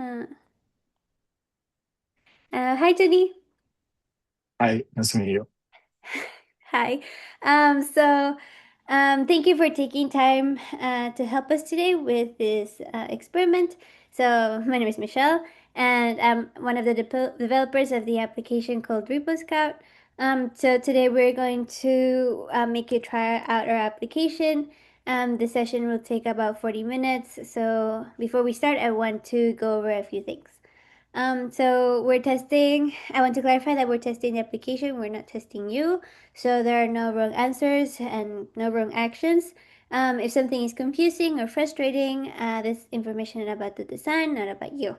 Uh, Hi, Jenny. Hi, nice to meet you. Hi. Thank you for taking time to help us today with this experiment. So, my name is Michelle, and I'm one of the developers of the application called Repo Scout. So, today we're going to make you try out our application. The session will take about 40 minutes. So, before we start, I want to go over a few things. So we're testing. I want to clarify that we're testing the application. We're not testing you. So there are no wrong answers and no wrong actions. If something is confusing or frustrating, this information is about the design, not about you.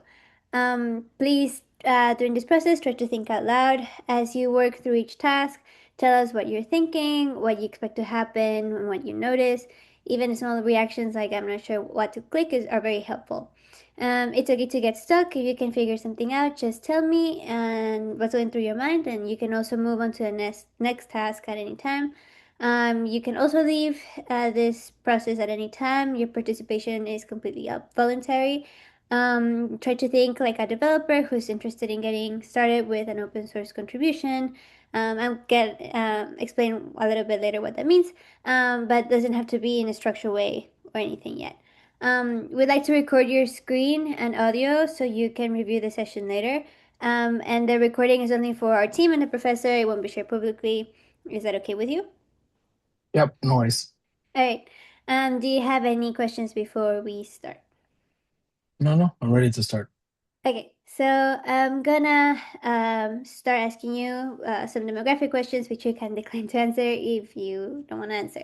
Please, during this process, try to think out loud as you work through each task. Tell us what you're thinking, what you expect to happen, and what you notice. Even small reactions like "I'm not sure what to click" are very helpful. It's okay to get stuck. If you can figure something out, just tell me and what's going through your mind, and you can also move on to the next task at any time. You can also leave this process at any time. Your participation is completely voluntary. Try to think like a developer who's interested in getting started with an open source contribution. I'll get explain a little bit later what that means, but doesn't have to be in a structured way or anything yet. We'd like to record your screen and audio so you can review the session later. And the recording is only for our team and the professor. It won't be shared publicly. Is that okay with you? Yep, no worries. All right. Do you have any questions before we start? No, I'm ready to start. Okay, so I'm gonna start asking you some demographic questions, which you can decline to answer if you don't want to answer.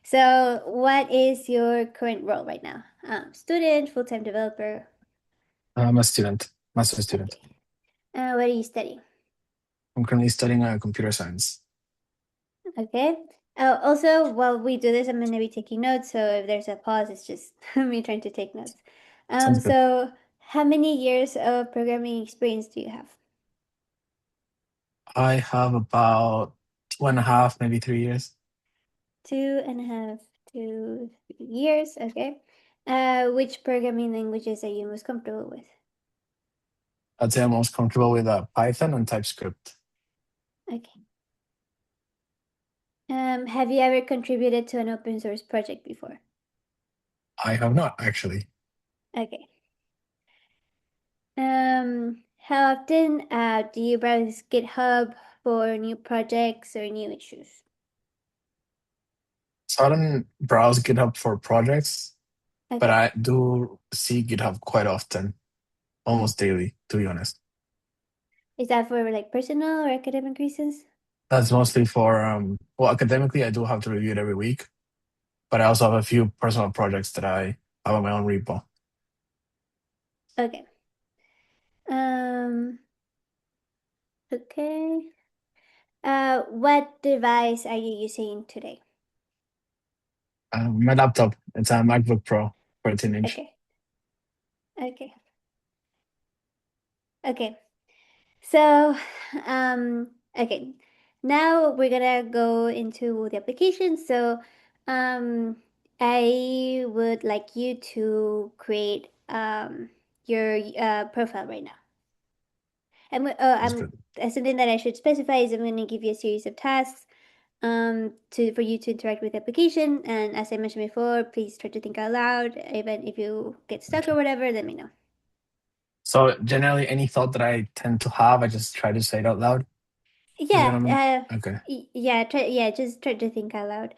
So, what is your current role right now? Student, full-time developer? I'm a student, master student. Okay. What are you studying? I'm currently studying computer science. Okay. Also, while we do this, I'm gonna be taking notes. So if there's a pause, it's just me trying to take notes. Sounds good. So how many years of programming experience do you have? I have about 2.5, maybe 3 years. 2.5 to 3 years. Okay. Which programming languages are you most comfortable with? I'd say I'm most comfortable with Python and TypeScript. Okay. Have you ever contributed to an open source project before? I have not actually. Okay. How often do you browse GitHub for new projects or new issues? So I don't browse GitHub for projects, but Okay. I do see GitHub quite often, almost daily, to be honest. Is that for like personal or academic reasons? That's mostly for, well, academically, I do have to review it every week, but I also have a few personal projects that I have on my own repo. Okay. Um, okay. What device are you using today? My laptop, it's a MacBook Pro, 14-inch. Okay. Okay. Okay. So, okay. Now we're gonna go into the application. So, um, I would like you to create your profile right now. That's good. Something that I should specify is I'm going to give you a series of tasks to for you to interact with the application. And as I mentioned before, please try to think out loud. Even if you get stuck or Okay. whatever, let me know. So generally, any thought that I tend to have, I just try to say it out loud. Is what Yeah, I'm. Okay. yeah, just try to think out loud.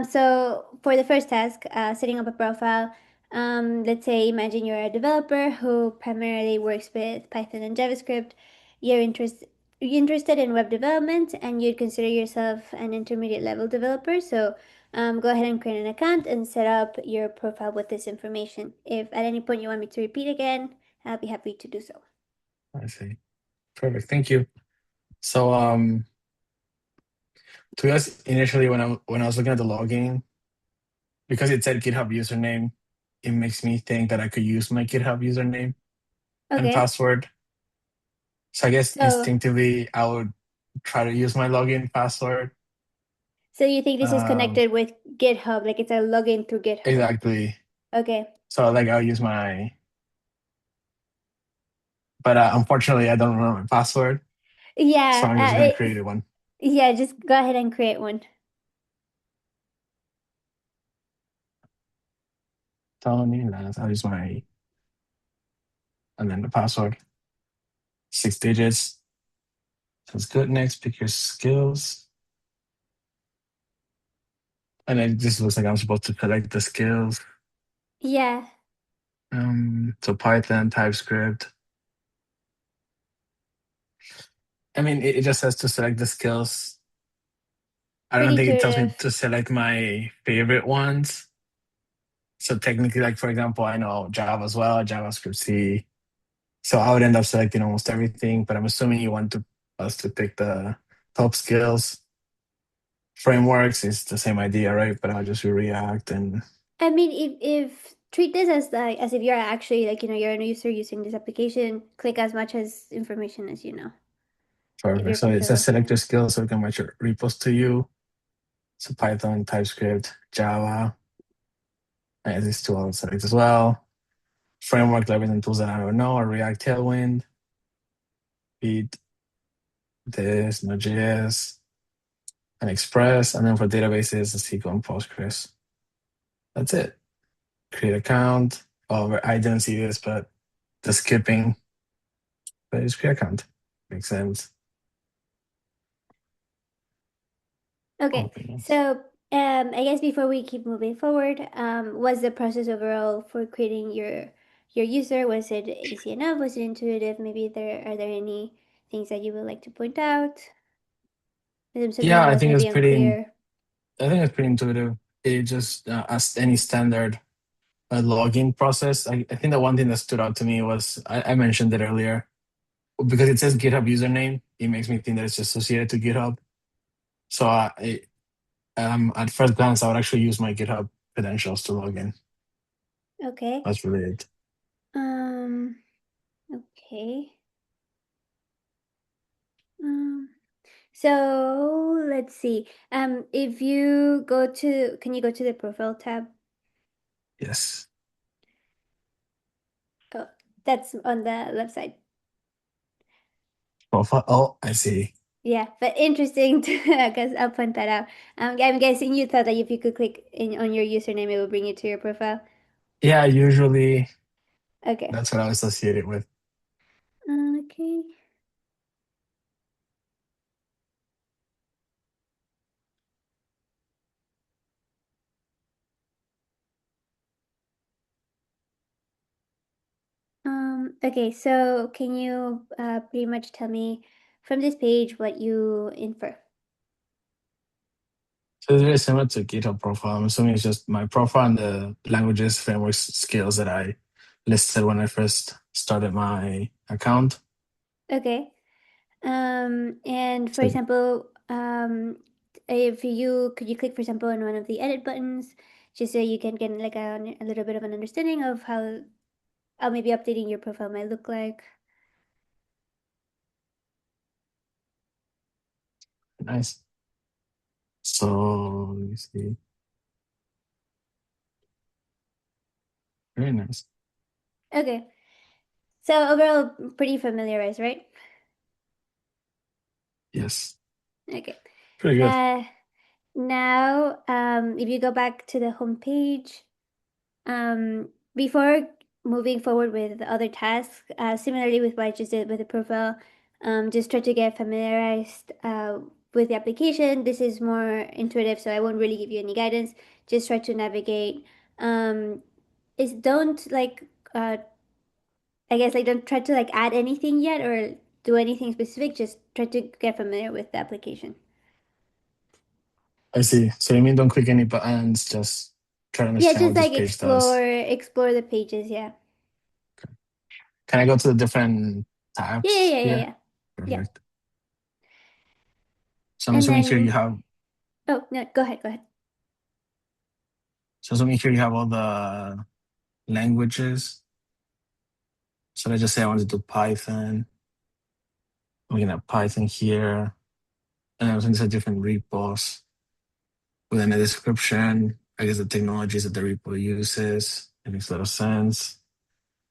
So for the first task, setting up a profile, let's say imagine you're a developer who primarily works with Python and JavaScript. You're interested in web development and you'd consider yourself an intermediate level developer. So go ahead and create an account and set up your profile with this information. If at any point you want me to repeat again, I'll be happy to do so. I see. Perfect. Thank you. So to be honest, initially when I was looking at the login, because it said GitHub username, it makes me think that I could use my GitHub username and Okay, password. So I guess so instinctively I would try to use my login password. So you think this is Um, connected with GitHub, like it's a login through GitHub? exactly. Okay. So like I'll use my but unfortunately, I don't remember my password, so Yeah, I'm just gonna create one. yeah, just go ahead and create one. Tony, and I'll use my and then the password, 6 digits. Sounds good. Next, pick your skills. And then this looks like I'm supposed to select the skills. Yeah, So Python, TypeScript. I mean, it just says to select the skills. I don't pretty think it tells me intuitive. to select my favorite ones. So technically, like for example, I know Java as well, JavaScript, C. So I would end up selecting almost everything, but I'm assuming you want us to pick the top skills. Frameworks is the same idea, right? But I'll just do React and I mean, if treat this as like as if you're actually like you're a user using this application, click as much as information as you know if perfect. you're So it comfortable says with select that. your skills so we can match your repos to you. So Python, TypeScript, Java, and these two I'll select as well. Framework, libraries, and tools that I don't know are React, Tailwind, Beat, this, Node.js, and Express. And then for databases, SQL and Postgres. That's it. Create account. Oh, I didn't see this, but the skipping, but it's create account. Makes sense. Okay, Open this. so I guess before we keep moving forward, was the process overall for creating your user, was it easy enough? Was it intuitive? Maybe there are there any things that you would like to point out? Something Yeah, that was maybe unclear. I think it's pretty intuitive. It just as any standard login process. I think the one thing that stood out to me was I mentioned it earlier because it says GitHub username. It makes me think that it's associated to GitHub. So at first glance, I would actually use my GitHub credentials to log in. Okay. That's really it. Um. Okay. Um. So let's see. If you go to, can you go to the profile tab? Yes. Oh, that's on the left side. Profile. Oh, I see. Yeah, but interesting because I'll point that out. I'm guessing you thought that if you could click in on your username, it would bring you to your profile. Yeah, usually Okay. that's what I associate it with. Okay. Okay, so can you pretty much tell me from this page what you infer? So it's very similar to GitHub profile. I'm assuming it's just my profile and the languages, frameworks, skills that I listed when I first started my account. Okay. And for So example, if you could you click, for example, on one of the edit buttons, just so you can get like a little bit of an understanding of how maybe updating your profile might look like. nice. So let me see. Very nice. Okay. So overall, pretty familiarized, right? Yes. Okay. Pretty good. Uh, Now, if you go back to the home page, before moving forward with the other tasks, similarly with what I just did with the profile, just try to get familiarized with the application. This is more intuitive, so I won't really give you any guidance. Just try to navigate. Um, is don't like I guess like don't try to like add anything yet or do anything specific. Just try to get familiar with the application. I see. So you mean don't click any buttons, just try to Yeah, understand just what this like page does. explore the pages. Yeah. Can I go to the different Yeah, yeah, tabs yeah, yeah, here? yeah. Yeah. Perfect. So I'm And assuming here you then, have oh, no, go ahead, go ahead. so assuming here you have all the languages. So let's just say I want to do Python. I'm looking at Python here. And I was into different repos within a description. I guess the technologies that the repo uses. It makes a lot of sense.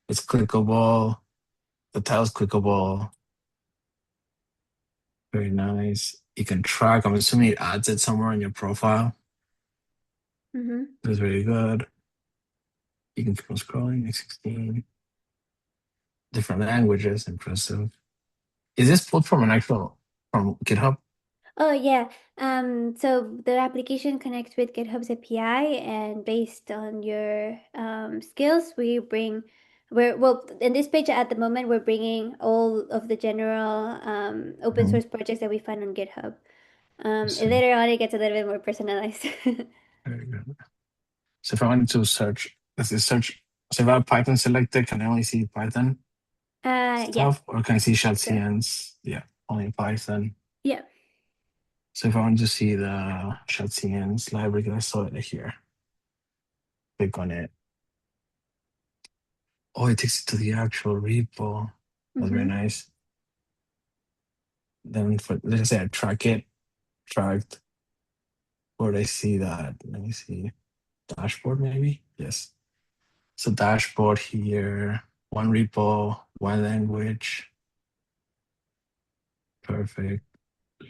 It's clickable. The tile's clickable, very nice. You can track. I'm assuming it adds it somewhere in your profile. Mm-hmm. That's very good. You can keep on scrolling. Like 16 different languages. Impressive. Is this pulled from an actual from GitHub? Oh yeah. So the application connects with GitHub's API, and based on your skills, we're well in this page at the moment we're bringing all of the general open Mhm. source projects that we find on GitHub. Let's And see. later on, it gets a little bit more personalized. Very good. So if I wanted to search, let's say search. So if I have Python selected, can I only see Python Yeah, stuff, or can I see correct. shellcns? Yeah, only Python. Yeah. So if I want to see the shellcns library, I saw it here. Click on it. Oh, it takes it to the actual repo. That's very Mm-hmm. nice. Then for let's say I track it, tracked, where I see that. Let me see. Dashboard maybe? Yes. So dashboard here, one repo, one language. Perfect.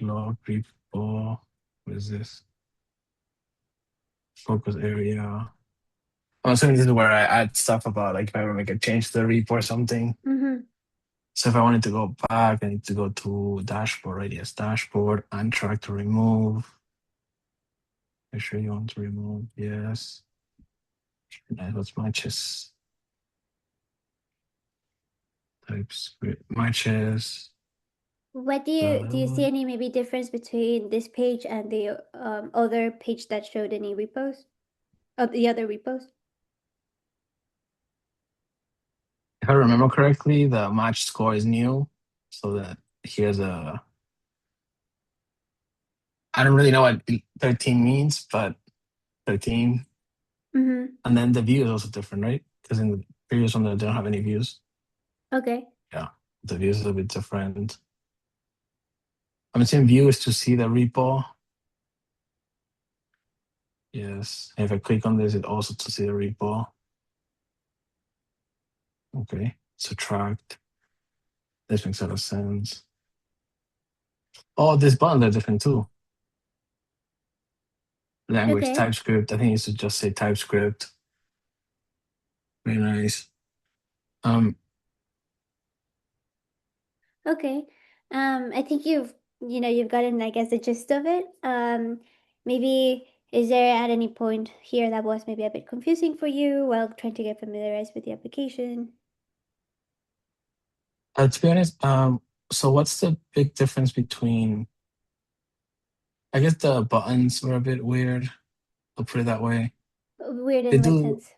Log repo. What is this? Focus area. I'm assuming this is where I add stuff about like if I ever make a change to the repo or something. Mm-hmm. So if I wanted to go back, I need to go to dashboard, right? Yes, dashboard, untrack to remove. Make sure you want to remove. Yes. Nice. What's matches? TypeScript matches. What do you see any maybe difference between this page and the other page that showed any repos? Oh, the other repos? If I remember correctly, the match score is new. So that here's a, I don't really know what 13 means, but 13. Mm-hmm. And then the view is also different, right? Because in the previous one, they don't have any views. Okay. Yeah, the view is a bit different. I'm assuming view is to see the repo. Yes. And if I click on this, it also to see the repo. Okay. So tracked. This makes a lot of sense. Oh, this buttons are different too. Language Okay. TypeScript. I think it should just say TypeScript. Very nice. Um, Okay. I think you've gotten, I guess, the gist of it. Maybe is there at any point here that was maybe a bit confusing for you while trying to get familiarized with the application? to be honest, so what's the big difference between? I guess the buttons were a bit weird. I'll put it that way. Weird They in what do sense?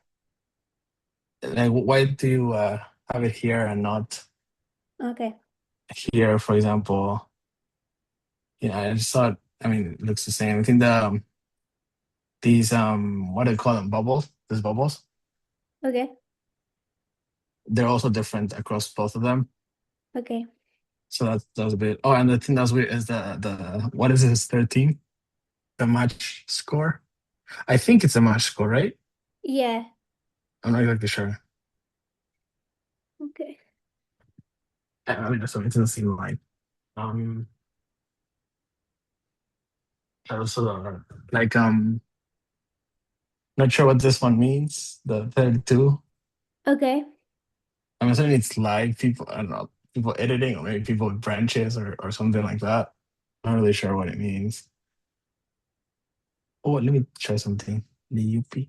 like why do you have it here and not Okay. here? For example, I just thought. I mean, it looks the same. I think these what do they call them? Bubbles. These bubbles. Okay. They're also different across both of them. Okay. So that's a bit. Oh, and the thing that's weird is the what is this 13? The match score. I think it's a match score, right? Yeah. I'm not exactly sure. Okay. I mean, so it doesn't seem like. Um, also, like not sure what this one means. The 32. Okay. I'm assuming it's live people. I don't know, people editing or maybe people with branches or something like that. I'm not really sure what it means. Oh, let me try something. The UP.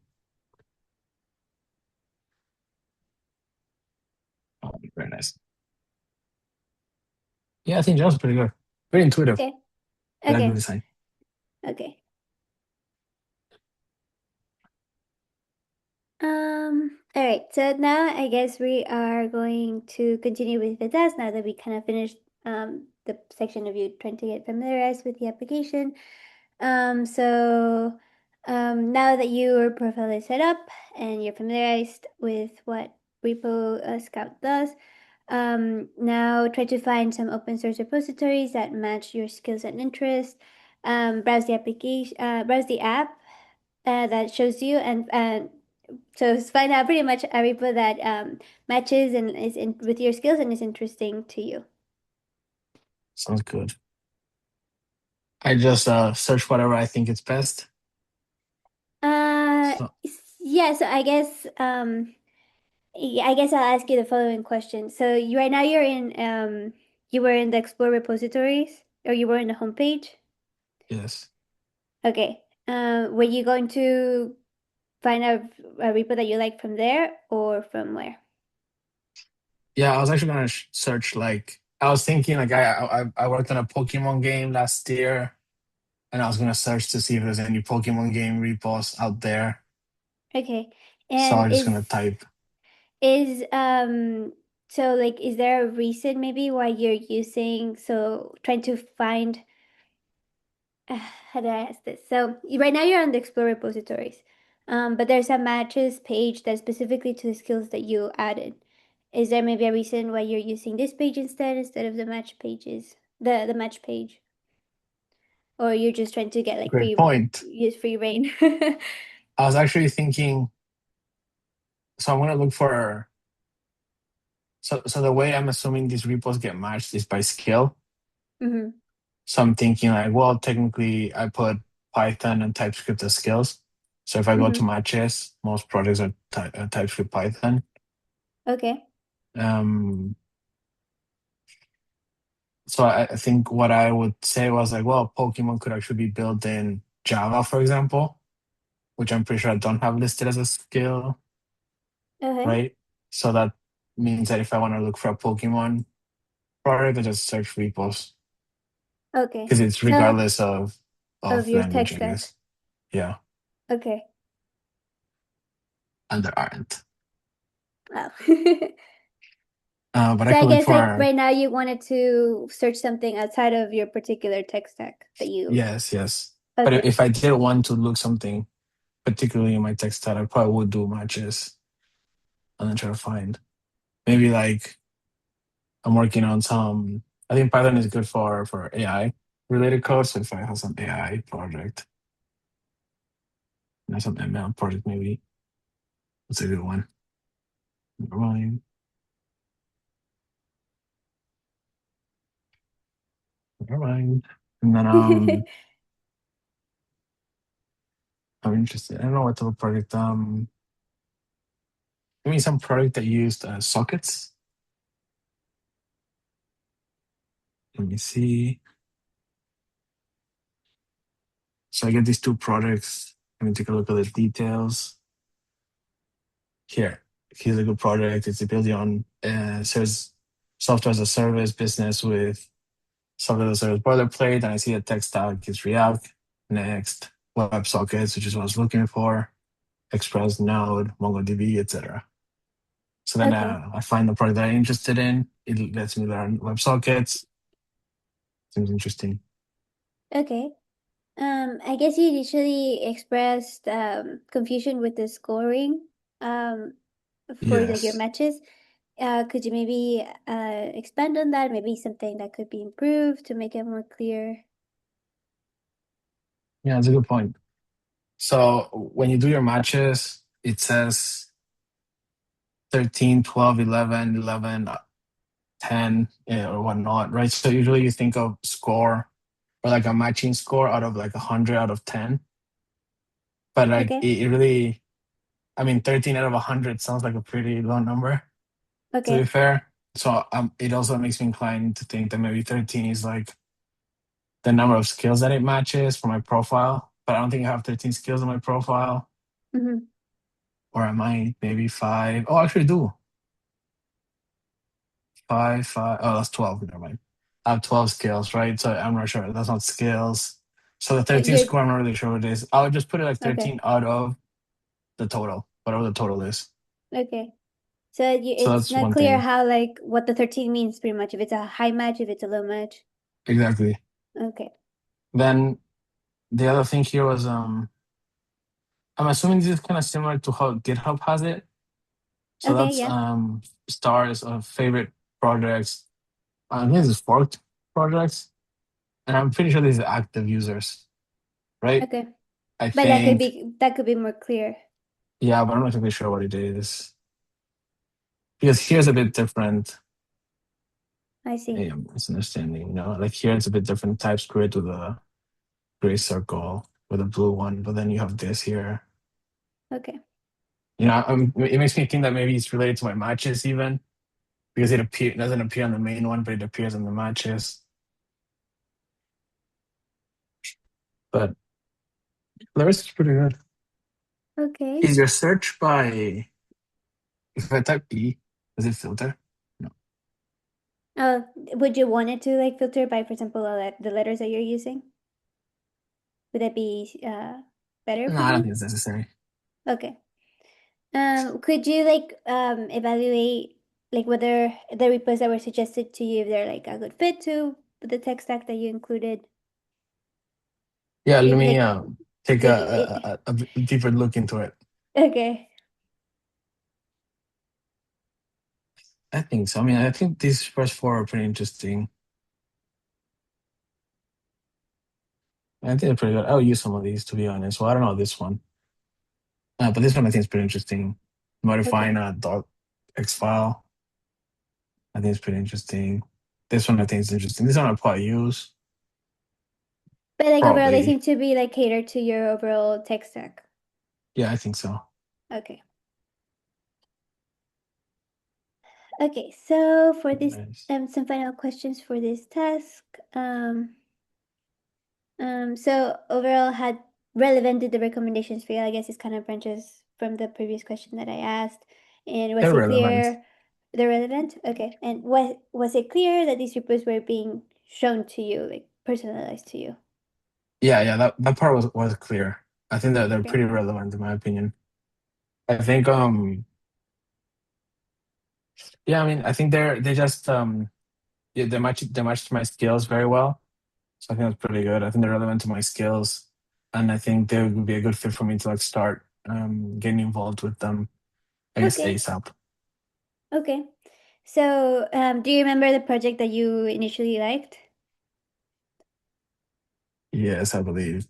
Oh, very nice. Yeah, I think that was pretty good. Very intuitive. Okay. I like the Okay. design. Okay. All right. So now I guess we are going to continue with the task now that we kind of finished the section of you trying to get familiarized with the application. So now that your profile is set up and you're familiarized with what Repo Scout does, now try to find some open source repositories that match your skills and interests. Browse the application, browse the app that shows you, and So find out pretty much a repo that matches and is with your skills and is interesting to you. Sounds good. I just search whatever I think is best. Uh, So yeah. So I guess yeah, I guess I'll ask you the following question. So you right now you're in you were in the Explore repositories or you were in the homepage. yes. Okay. Were you going to find a repo that you like from there or from where? Yeah, I was actually gonna search like I was thinking like I worked on a Pokemon game last year, and I was gonna search to see if there's any Pokemon game repos out there. Okay. So And I'm just gonna type. is so like is there a reason maybe why you're using so trying to find how do I ask this? So right now you're on the Explore repositories, but there's a matches page that's specifically to the skills that you added. Is there maybe a reason why you're using this page instead of the match pages, the match page, or you're just trying to get like Great point. use free reign? I was actually thinking. So I'm gonna look for. So the way I'm assuming these repos get matched is by skill. Hmm. So I'm thinking like, well, technically I put Python and TypeScript as skills. So if I go to Hmm. matches, most projects are TypeScript Python. Okay. Um, so I think what I would say was like, well, Pokemon could actually be built in Java, for example, which I'm pretty sure I don't have listed as a skill, Okay. right? So that means that if I want to look for a Pokemon product, I just search repos Okay. because it's So regardless of of your tech language, I stack. guess. Yeah, Okay. and there aren't. Wow. But I So I could look guess like for right now you wanted to search something outside of your particular tech stack that you. yes, yes. But Okay. if I did want to look something particularly in my tech stack, I probably would do matches and then try to find maybe like I'm working on some. I think Python is good for AI related code. So if I have some AI project, some ML project, maybe that's a good one. Never mind. Never mind. And then I'm interested. I don't know what type of project. I mean some project that used sockets. Let me see. So I get these two projects. Let me take a look at the details. Here, here's a good project. It's a building on says software as a service business with software as a service boilerplate. And I see the tech stack is React, Next, WebSockets, which is what I was looking for, Express, Node, MongoDB, etc. So then Okay. I find the project that I'm interested in. It lets me learn WebSockets. Seems interesting. Okay. I guess you initially expressed confusion with the scoring um for like your Yes. matches. Could you maybe expand on that? Maybe something that could be improved to make it more clear. Yeah, that's a good point. So when you do your matches, it says 13, 12, 11, 11, 10, or whatnot, right? So usually you think of score or like a matching score out of like 100 out of 10. But like Okay. it really, I mean, 13 out of 100 sounds like a pretty low number, to be Okay. fair. So it also makes me inclined to think that maybe 13 is like the number of skills that it matches for my profile. But I don't think I have 13 skills on my profile. Mm-hmm. Or am I maybe five? Oh, actually, I do. Five, five. Oh, that's 12. Never mind. I have 12 skills, right? So I'm not sure. That's not skills. So the 13 You're score, I'm not really sure what it is. I would just put it like okay. 13 out of the total, whatever the total is. Okay. So So it's that's not one clear thing. how like what the 13 means pretty much. If it's a high match, if it's a low match. Exactly. Okay. Then the other thing here was I'm assuming this is kind of similar to how GitHub has it. So Okay, that's yeah. stars of favorite projects. I think this is forked projects. And I'm pretty sure these are active users, right? Okay. I But think that could be more clear. Yeah, but I'm not exactly sure what it is because here's a bit different. I see. Yeah, misunderstanding. Like here it's a bit different TypeScript with a gray circle with a blue one, but then you have this here. Okay. It makes me think that maybe it's related to my matches even because it doesn't appear on the main one, but it appears on the matches. But the rest is pretty good. Okay. Is your search by if I type E, does it filter? No. Would you want it to like filter by, for example, the letters that you're using? Would that be better No, for I don't you? think it's necessary. Okay. Could you like evaluate like whether the repos that were suggested to you, if they're like a good fit to the tech stack that you included? Yeah, let me Like, take like it, a deeper look into it. okay. I think so. I mean, I think these first four are pretty interesting. I think they're pretty good. I'll use some of these to be honest. Well, I don't know this one, but this one I think is pretty interesting. Okay. Modifying a .x file, I think it's pretty interesting. This one I think is interesting. This one I'll probably use But like overall, they probably. seem to be like catered to your overall tech stack. Yeah, I think so. Okay. Okay. So for this, Nice. some final questions for this task. So overall, had relevant did the recommendations feel? I guess this kind of branches from the previous question that I asked. And was it Irrelevant. clear the relevant? Okay. And was it clear that these reports were being shown to you, like personalized to you? Yeah, that part was clear. I think that they're Okay. pretty relevant in my opinion. I think yeah, I mean I think they just yeah, they match my skills very well. So I think that's pretty good. I think they're relevant to my skills, and I think they would be a good fit for me to like start getting involved with them. I guess Okay. ASAP. Okay. So, do you remember the project that you initially liked? Yes, I believe.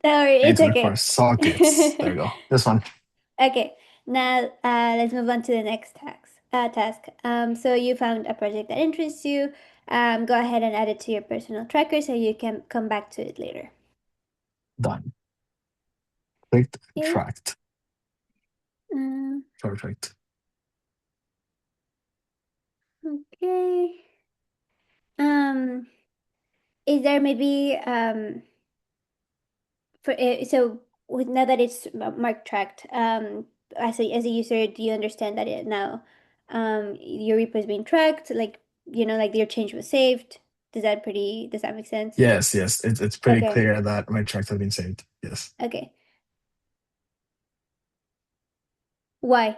Or I need it's to look for okay. sockets. There you go. This one. Okay. Now, let's move on to the next task. So you found a project that interests you. Go ahead and add it to your personal tracker so you can come back to it later. Done. Clicked. Okay. Tracked. Um, Perfect. okay. Um, is there maybe now that it's mark tracked, as a user, do you understand that it now your repo is being tracked, like like your change was saved? Does that make sense? Yes. It's pretty Okay. clear that my tracks have been saved. Yes. Okay. Why?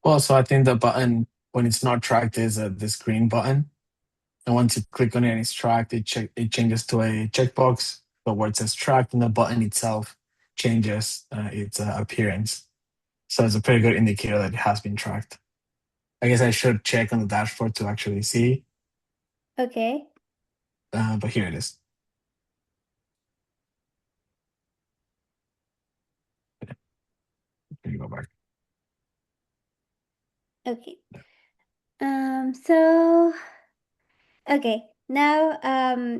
Well, so I think the button when it's not tracked is this green button. And once you click on it and it's tracked, it changes to a checkbox. But where it says tracked, and the button itself changes its appearance. So it's a pretty good indicator that it has been tracked. I guess I should check on the dashboard to actually see, Okay. but here it is. Can you go back? Okay. So okay, now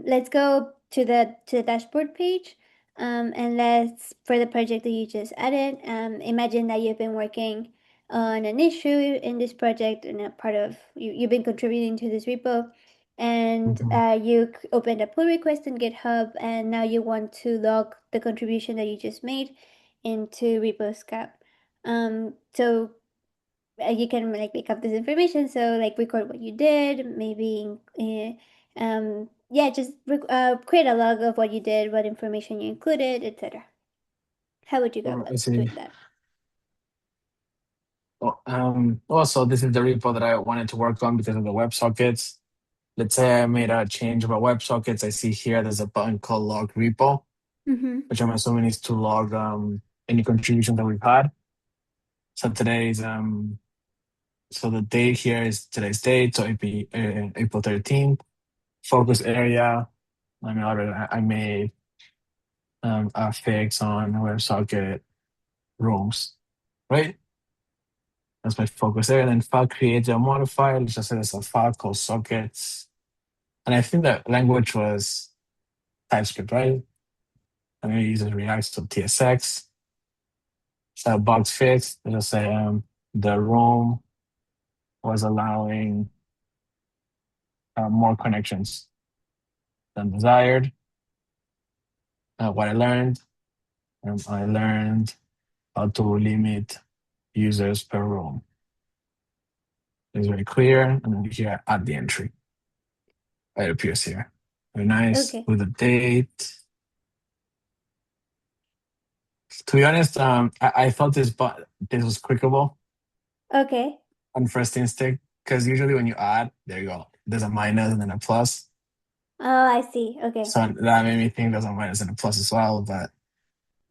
let's go to the dashboard page, and let's for the project that you just added. Imagine that you've been working on an issue in this project, and a part of you've been contributing to this repo, and Mhm. you opened a pull request in GitHub, and now you want to log the contribution that you just made into repo scout. So you can like pick up this information, so like record what you did, maybe yeah, just create a log of what you did, what information you included, etc. How would you go I about see. doing that? Also, this is the repo that I wanted to work on because of the WebSockets. Let's say I made a change about WebSockets. I see here there's a button called log repo, Mm-hmm. which I'm assuming is to log any contribution that we've had. So today's so the date here is today's date, so April 13th. Focus area. I made a fix on WebSocket rooms. right? That's my focus there. And then file creator modifier, let's just say there's a file called sockets. And I think that language was TypeScript, right? And it uses React, so TSX. So bug fix, let's just say the room was allowing more connections than desired. What I learned how to limit users per room. It's very clear. And then here, add the entry. It appears here. Very nice. Okay. With the date. To be honest, I thought this was clickable Okay. on first instinct because usually when you add, there you go. There's a minus and then a plus. Oh, I see. Okay. So that made me think there's a minus and a plus as well. But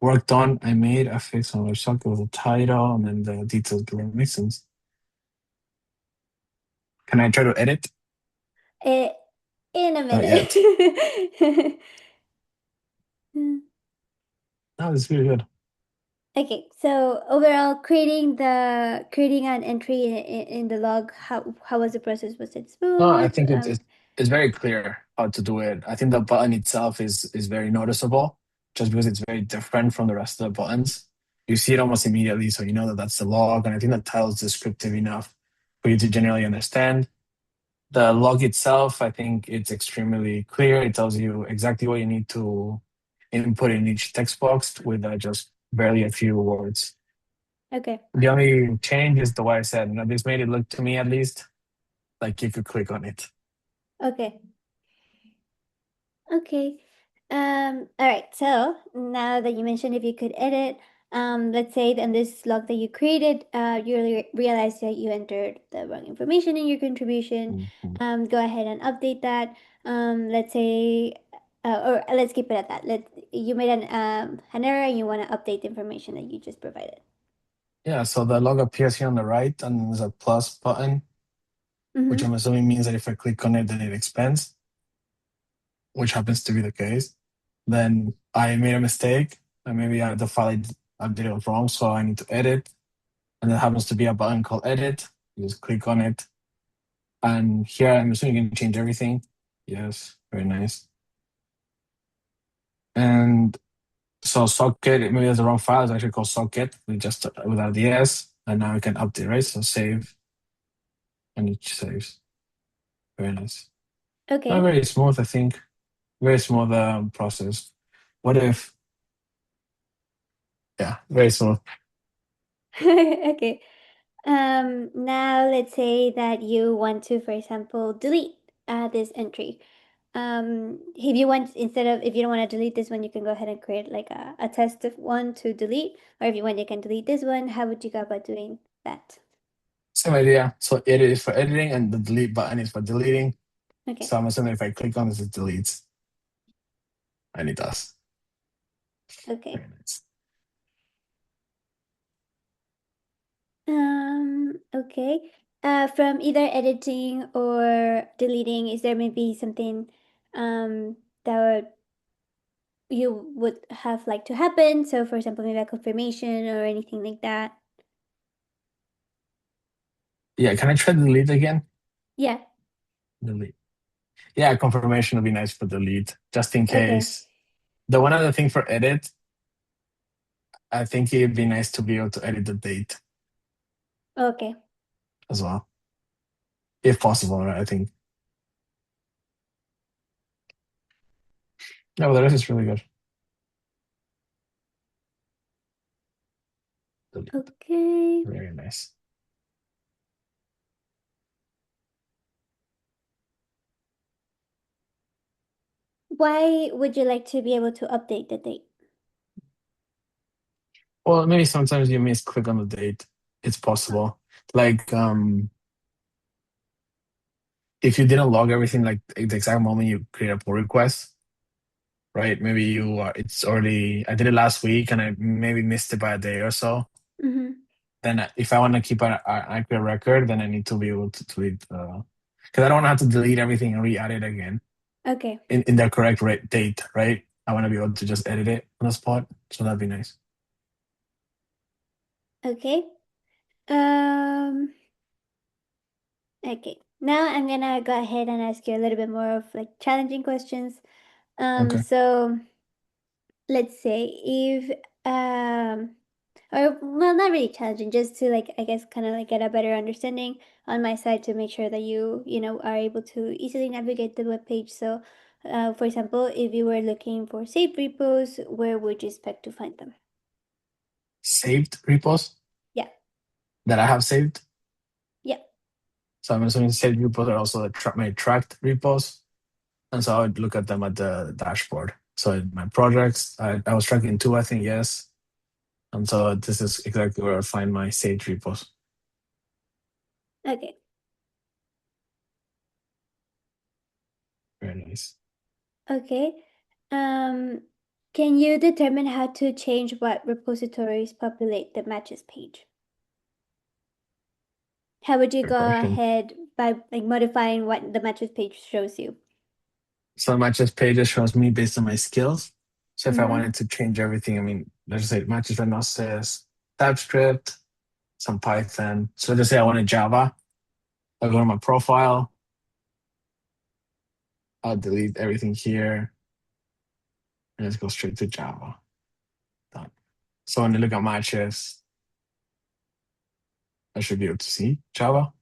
work done. I made a fix on which socket with a title and then the details below mixins. Can I try to edit? Eh, in a Not yet. minute. No, it's really good. Okay, so overall, creating an entry in the log, how was the process? Was it No, I smooth? think it's very clear how to do it. I think the button itself is very noticeable just because it's very different from the rest of the buttons. You see it almost immediately, so you know that that's the log. And I think the title is descriptive enough for you to generally understand. The log itself, I think it's extremely clear. It tells you exactly what you need to input in each text box with just barely a few words. Okay, The only change is the way I said. This made it look to me at least like you could click on it. okay, okay. All right. So now that you mentioned if you could edit, let's say in this log that you created, you realize that you entered the wrong information in your contribution. Mhm. Go ahead and update that. Let's say, or let's keep it at that. You made an error and you want to update the information that you just provided. Yeah, so the log appears here on the right, and there's a plus button, which I'm Mm-hmm. assuming means that if I click on it, then it expands, which happens to be the case. Then I made a mistake, and maybe the file I did it wrong, so I need to edit. And there happens to be a button called edit. You just click on it, and here I'm assuming you can change everything. Yes, very nice. And so socket, maybe there's the wrong file. It's actually called socket with just without the S, and now we can update, right? So save, and it saves. Very nice. Not Okay. very smooth, I think. Very smooth process. What if, yeah, very smooth. Okay. Now let's say that you want to, for example, delete this entry. If you want, instead of, if you don't want to delete this one, you can go ahead and create like a test of one to delete, or if you want, you can delete this one. How would you go about doing that? Same idea. So edit is for editing, and the delete button is for deleting. Okay. So I'm assuming if I click on this, it deletes, and it does. Okay. Very nice. Okay. From either editing or deleting, is there maybe something that you would have like to happen? So, for example, maybe a confirmation or anything like that. Yeah, can I try to delete again? Yeah. Delete. Yeah, confirmation would be nice for delete, just in Okay. case. The one other thing for edit, I think it'd be nice to be able to edit the date Okay. as well, if possible, right? I think. No, the rest is really good. Delete. Okay. Very nice. Why would you like to be able to update the date? Well, maybe sometimes you misclick on the date. It's possible. Like if you didn't log everything like the exact moment you create a pull request, right? Maybe it's already I did it last week and I maybe missed it by a day or so. Mm-hmm. Then if I want to keep an accurate record, then I need to be able to delete because I don't want to have to delete everything and re-add it again Okay. in the correct date, right? I want to be able to just edit it on the spot. So that'd be nice. Okay. Um, okay. Now I'm gonna go ahead and ask you a little bit more of like challenging questions. Okay. So let's say if or well, not really challenging, just to like I guess kind of like get a better understanding on my side to make sure that you are able to easily navigate the web page. So, for example, if you were looking for saved repos, where would you expect to find them? Saved repos Yeah, that I have saved. yeah. So I'm assuming saved repos are also my tracked repos. And so I would look at them at the dashboard. So in my projects, I was tracking two, I think, yes. And so this is exactly where I find my saved repos. Okay, Very nice. okay. Um, can you determine how to change what repositories populate the matches page? How would you Great go question. ahead by like modifying what the matches page shows you? So matches pages shows me based on my skills. So if I Mm-hmm. wanted to change everything, I mean, let's just say matches right now says TypeScript, some Python. So let's say I wanted Java. I'll go to my profile. I'll delete everything here and let's go straight to Java. Done. So when you look at matches, I should be able to see Java,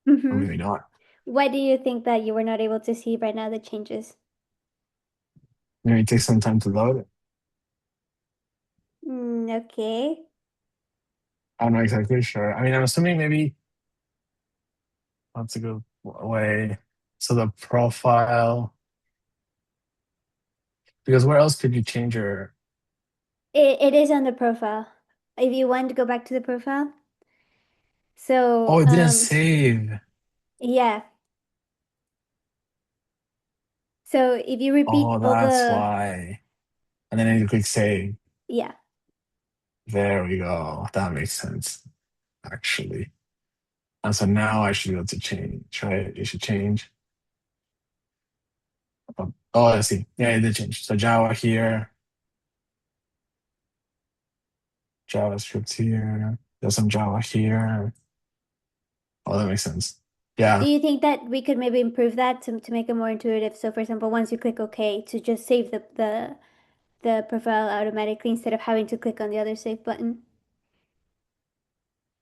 or Mm-hmm. maybe not. Why do you think that you were not able to see right now the changes? Maybe it takes some time to load. Okay. I'm not exactly sure. I mean, I'm assuming maybe that's a good way. So the profile, because where else could you change your? It is on the profile. If you want to go back to the profile. Oh, So, it didn't save. yeah. So if you repeat Oh, all that's the, why. And then I need to click save. yeah. There we go. That makes sense, actually. And so now I should be able to change, right? It should change. Oh, I see. Yeah, it did change. So Java here, JavaScript here. There's some Java here. Oh, that makes sense. Do Yeah. you think that we could maybe improve that to make it more intuitive? So for example, once you click OK, to just save the profile automatically instead of having to click on the other save button?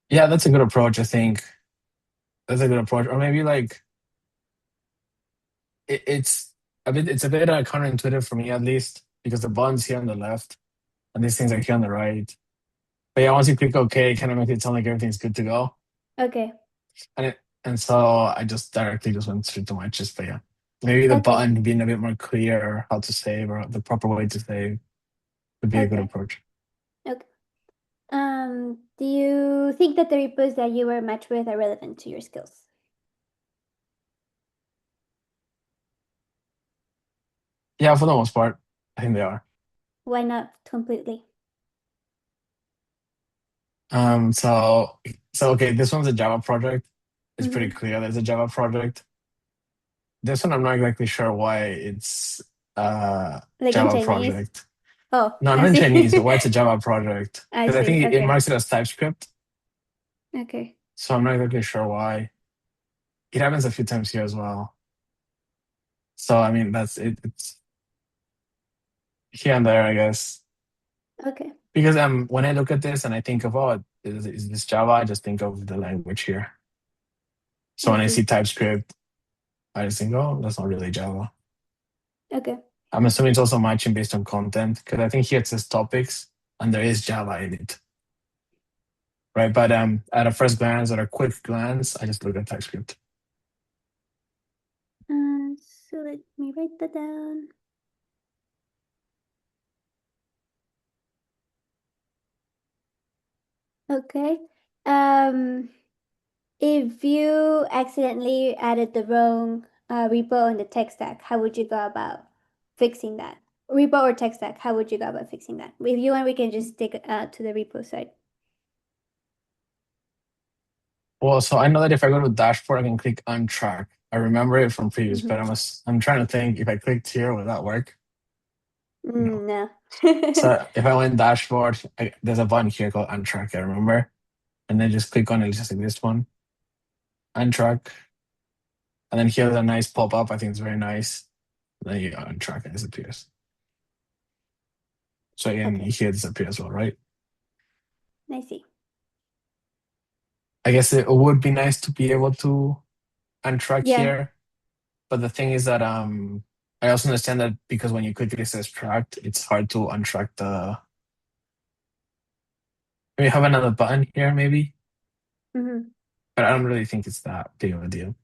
Yeah, that's a good approach, I think. That's a good approach. Or maybe like it's a bit counterintuitive for me at least, because the button's here on the left and these things are here on the right. But yeah, once you click OK, it kind of makes it sound like everything's good to go. Okay. And so I just directly just went straight to matches. But yeah, maybe the Okay. button being a bit more clear how to save or the proper way to save would be a good Okay. approach. Okay. Do you think that the repos that you were matched with are relevant to your skills? Yeah, for the most part, I think they are. Why not completely? So okay, this one's a Java project. It's pretty Mm-hmm. clear there's a Java project. This one I'm not exactly sure why it's a Like in Java Chinese? project. Oh, No, I not in Chinese, but see. why it's a Java project. I Because I see. think it Okay. marks it as TypeScript. Okay. So I'm not exactly sure why. It happens a few times here as well. So I mean that's it. It's here and there, I guess. Okay. Because when I look at this and I think of, oh, is this Java? I just think of the language here. So I when I see see. TypeScript, I just think, oh, that's not really Java. Okay. I'm assuming it's also matching based on content, because I think here it says topics and there is Java in it, right? But at a first glance or a quick glance, I just look at TypeScript. So let me write that down. Okay. Um, if you accidentally added the wrong repo on the tech stack, how would you go about fixing that? Repo or tech stack, how would you go about fixing that? If you want, we can just stick to the repo side. Well, so I know that if I go to dashboard, I can click untrack. I remember it from previous, but Mm-hmm. I'm trying to think if I clicked here, would that work? No. No. So if I went dashboard, there's a button here called untrack, I remember. And then just click on it, just like this one, untrack. And then here's a nice pop-up. I think it's very nice. Then you untrack and it disappears. So again, Okay, here it disappears as well, right? I see. I guess it would be nice to be able to untrack Yeah. here. But the thing is that I also understand that because when you click it says tracked, it's hard to untrack the. We have another button here, maybe, Hmm. but I don't really think it's that big of a deal.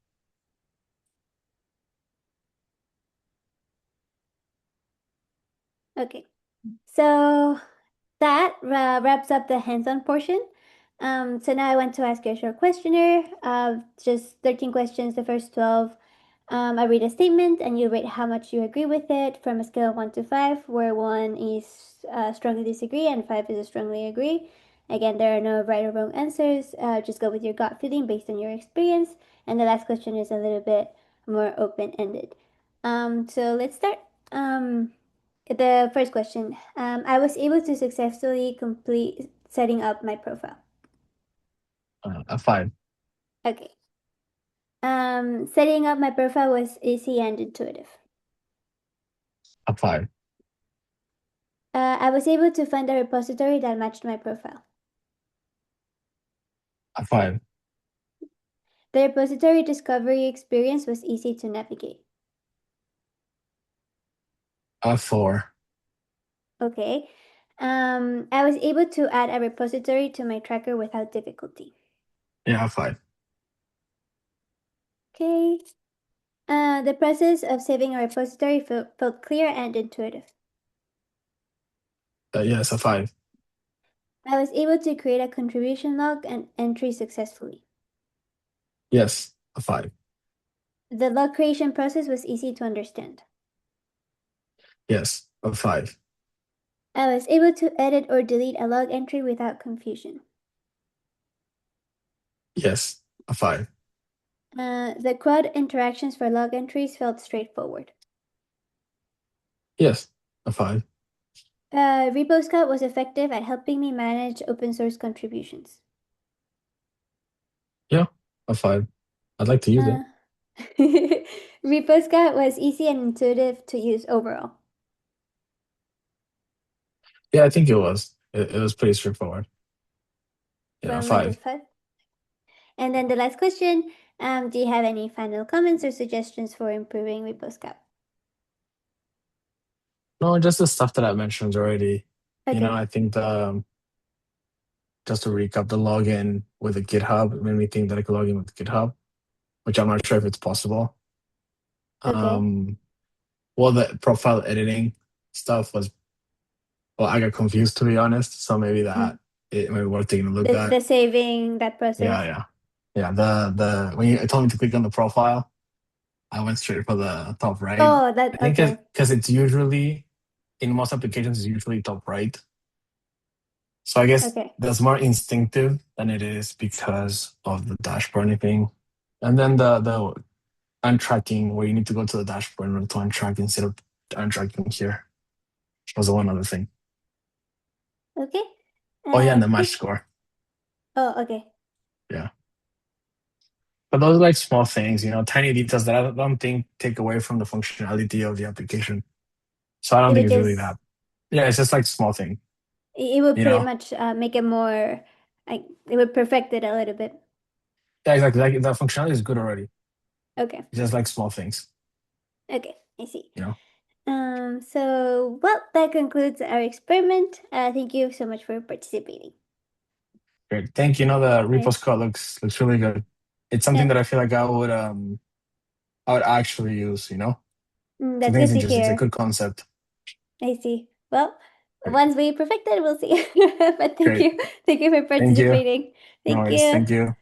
Okay. So that wraps up the hands-on portion. So now I want to ask you a short questionnaire of just 13 questions. The first 12, I read a statement and you rate how much you agree with it from a scale of 1 to 5, where 1 is strongly disagree and 5 is a strongly agree. Again, there are no right or wrong answers. Just go with your gut feeling based on your experience. And the last question is a little bit more open-ended. So let's start. The first question. I was able to successfully complete setting up my profile. A 5, Okay. Setting up my profile was easy and intuitive. a 5, I was able to find a repository that matched my profile. a 5, The repository discovery experience was easy to navigate. a 4. Okay. I was able to add a repository to my tracker without difficulty. Yeah, a 5. Okay. The process of saving a repository felt clear and intuitive. Yes, a 5. I was able to create a contribution log and entry successfully. Yes, a 5. The log creation process was easy to understand. Yes, a 5. I was able to edit or delete a log entry without confusion. Yes, a 5. The CRUD interactions for log entries felt straightforward. Yes, a 5. Repo Scout was effective at helping me manage open source contributions. Yeah, a 5. I'd like to use it. Uh, Repo Scout was easy and intuitive to use overall. Yeah, I think it was. It was pretty straightforward. Yeah, a From 1 to 5. 5. And then the last question, do you have any final comments or suggestions for improving Repo Scout? No, just the stuff that I mentioned already. Okay, I think just to recap, the login with the GitHub made me think that I could log in with GitHub, which I'm not sure if it's possible. okay. Um, well, the profile editing stuff was, well, I got confused to be honest. So maybe Mm. that it might be worth taking a look The at. saving that Yeah, process. yeah, yeah. The when you told me to click on the profile, I went straight for the top right. Oh, I that, think okay. because it's usually in most applications it's usually top right. So I guess Okay. that's more instinctive than it is because of the dashboard thing. And then the untracking where you need to go to the dashboard in order to untrack instead of untracking here was the one other thing. Okay. Oh yeah, and the match Cool. score. Oh, okay. Yeah. But those are like small things, tiny details that I don't think take away from the functionality of the application. So I don't It think would it's really just, that. Yeah, it's just like small thing, it would you pretty know? much make it more, like, it would perfect it a little bit. Yeah, exactly. Like the functionality is good already. Okay. It's just like small things, Okay. I see. you know? So, well, that concludes our experiment. Thank you so much for participating. Great. Thank you. The All right. repos code looks really good. It's something Yeah, that I feel like I would actually use. So I that's think it's good to interesting. It's a hear. good concept. I see. Well, Great. once we perfect it, we'll see. But thank Great. you. Thank you for Thank you. participating. No Thank worries. you. Thank you.